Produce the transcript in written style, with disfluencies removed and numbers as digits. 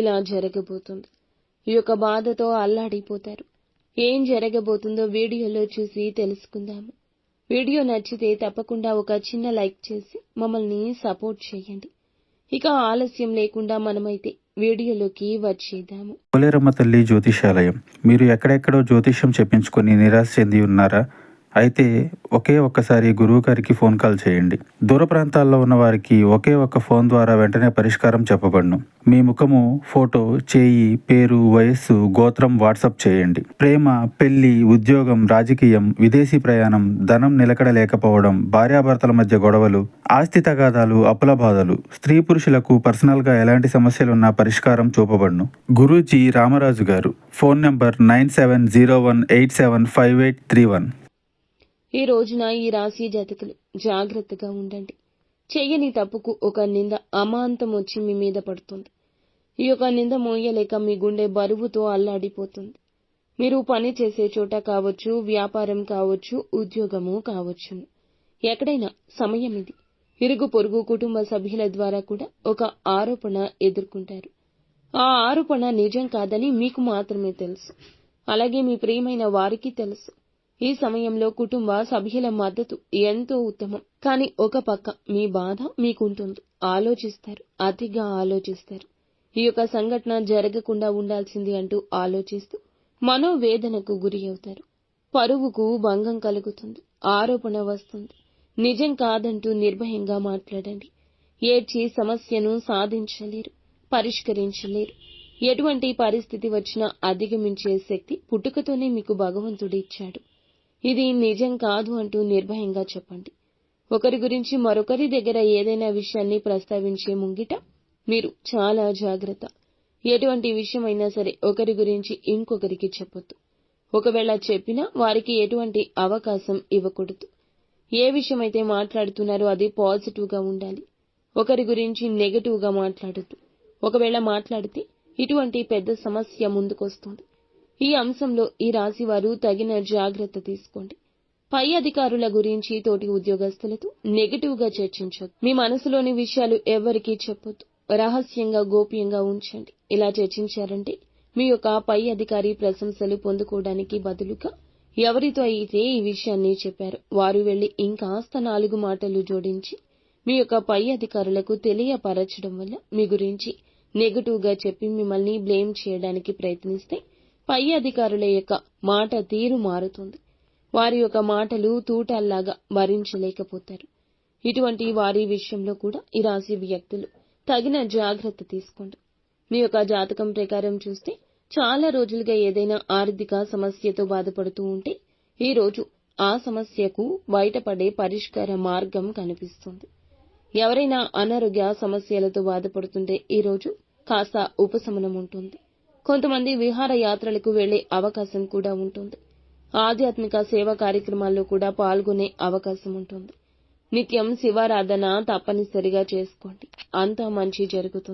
ఇలా జరగబోతుంది. ఈ యొక్క బాధతో అల్లాడిపోతారు. ఏం జరగబోతుందో వీడియోలో చూసి తెలుసుకుందాము. వీడియో నచ్చితే తప్పకుండా ఒక చిన్న లైక్ చేసి మమ్మల్ని సపోర్ట్ చేయండి. ఇక ఆలస్యం లేకుండా మనమైతే వీడియోలోకి వచ్చేద్దాము. పోలేరమ్మ తల్లి జ్యోతిషాలయం. మీరు ఎక్కడెక్కడో జ్యోతిష్యం చెప్పించుకొని నిరాశ చెంది ఉన్నారా? అయితే ఒకే ఒక్కసారి గురువు గారికి ఫోన్ కాల్ చేయండి. దూర ప్రాంతాల్లో ఉన్న వారికి ఒకే ఒక్క ఫోన్ ద్వారా వెంటనే పరిష్కారం చెప్పబడును. మీ ముఖము, ఫోటో, చేయి, పేరు, వయస్సు, గోత్రం వాట్సాప్ చేయండి. ప్రేమ, పెళ్లి, ఉద్యోగం, రాజకీయం, విదేశీ ప్రయాణం, ధనం నిలకడ లేకపోవడం, భార్యాభర్తల మధ్య గొడవలు, ఆస్తి తగాదాలు, అప్పుల బాధలు, స్త్రీ పురుషులకు పర్సనల్ గా ఎలాంటి సమస్యలున్నా పరిష్కారం చూపబడును. గురూజీ రామరాజు గారు. Phone number 9701875831. ఈ రోజున ఈ రాశి జాతకులు జాగ్రత్తగా ఉండండి. చెయ్యని తప్పుకు ఒక నింద అమాంతం వచ్చి మీ మీద పడుతుంది. ఈ యొక్క నింద మోయలేక మీ గుండె బరువుతో అల్లాడిపోతుంది. మీరు పని చేసే చోట కావచ్చు, వ్యాపారం కావచ్చు, ఉద్యోగము కావచ్చు, ఎక్కడైనా సమయం ఇది. ఇరుగు పొరుగు కుటుంబ సభ్యుల ద్వారా కూడా ఒక ఆరోపణ ఎదుర్కొంటారు. ఆ ఆరోపణ నిజం కాదని మీకు మాత్రమే తెలుసు. అలాగే మీ ప్రియమైన వారికి తెలుసు. ఈ సమయంలో కుటుంబ సభ్యుల మద్దతు ఎంతో ఉత్తమం. కానీ ఒక పక్క మీ బాధ మీకుంటుంది. ఆలోచిస్తారు, అతిగా ఆలోచిస్తారు. ఈ యొక్క సంఘటన జరగకుండా ఉండాల్సింది అంటూ ఆలోచిస్తూ మనోవేదనకు గురి అవుతారు. పరువుకు భంగం కలుగుతుంది. ఆరోపణ వస్తుంది. నిజం కాదంటూ నిర్భయంగా మాట్లాడండి. ఏడ్చి సమస్యను సాధించలేరు, పరిష్కరించలేరు. ఎటువంటి పరిస్థితి వచ్చినా అధిగమించే శక్తి పుట్టుకతోనే మీకు భగవంతుడు ఇచ్చాడు. ఇది నిజం కాదు అంటూ నిర్భయంగా చెప్పండి. ఒకరి గురించి మరొకరి దగ్గర ఏదైనా విషయాన్ని ప్రస్తావించే ముంగిట మీరు చాలా జాగ్రత్త. ఎటువంటి విషయమైనా సరే ఒకరి గురించి ఇంకొకరికి చెప్పొద్దు. ఒకవేళ చెప్పినా వారికి ఎటువంటి అవకాశం ఇవ్వకూడదు. ఏ విషయమైతే మాట్లాడుతున్నారో అది పాజిటివ్ గా ఉండాలి. ఒకరి గురించి నెగటివ్ గా మాట్లాడొద్దు. ఒకవేళ మాట్లాడితే ఇటువంటి పెద్ద సమస్య ముందుకొస్తుంది. ఈ అంశంలో ఈ రాశి వారు తగిన జాగ్రత్త తీసుకోండి. పై అధికారుల గురించి, తోటి ఉద్యోగస్తులతో నెగటివ్ గా చర్చించొద్దు. మీ మనసులోని విషయాలు ఎవరికీ చెప్పొద్దు. రహస్యంగా, గోప్యంగా ఉంచండి. ఇలా చర్చించారంటే మీ యొక్క పై అధికారి ప్రశంసలు పొందుకోవడానికి బదులుగా ఎవరితో అయితే ఈ విషయాన్ని చెప్పారు వారు వెళ్లి ఇంకాస్త 4 మాటలు జోడించి మీ యొక్క పై అధికారులకు తెలియపరచడం వల్ల మీ గురించి నెగటివ్ గా చెప్పి మిమ్మల్ని బ్లేమ్ చేయడానికి ప్రయత్నిస్తే పై అధికారుల యొక్క మాట తీరు మారుతుంది. వారి యొక్క మాటలు తూటాల్లాగా భరించలేకపోతారు. ఇటువంటి వారి విషయంలో కూడా ఈ రాశి వ్యక్తులు తగిన జాగ్రత్త తీసుకోండి. మీ యొక్క జాతకం ప్రకారం చూస్తే చాలా రోజులుగా ఏదైనా ఆర్థిక సమస్యతో బాధపడుతూ ఉంటే ఈ రోజు ఆ సమస్యకు బయటపడే పరిష్కార మార్గం కనిపిస్తుంది. ఎవరైనా అనారోగ్య సమస్యలతో బాధపడుతుంటే ఈ రోజు కాస్త ఉపశమనం ఉంటుంది. కొంతమంది విహార యాత్రలకు వెళ్లే అవకాశం కూడా ఉంటుంది. ఆధ్యాత్మిక సేవా కార్యక్రమాల్లో కూడా పాల్గొనే అవకాశం ఉంటుంది. నిత్యం శివారాధన తప్పనిసరిగా చేసుకోండి. అంతా మంచి జరుగుతుంది.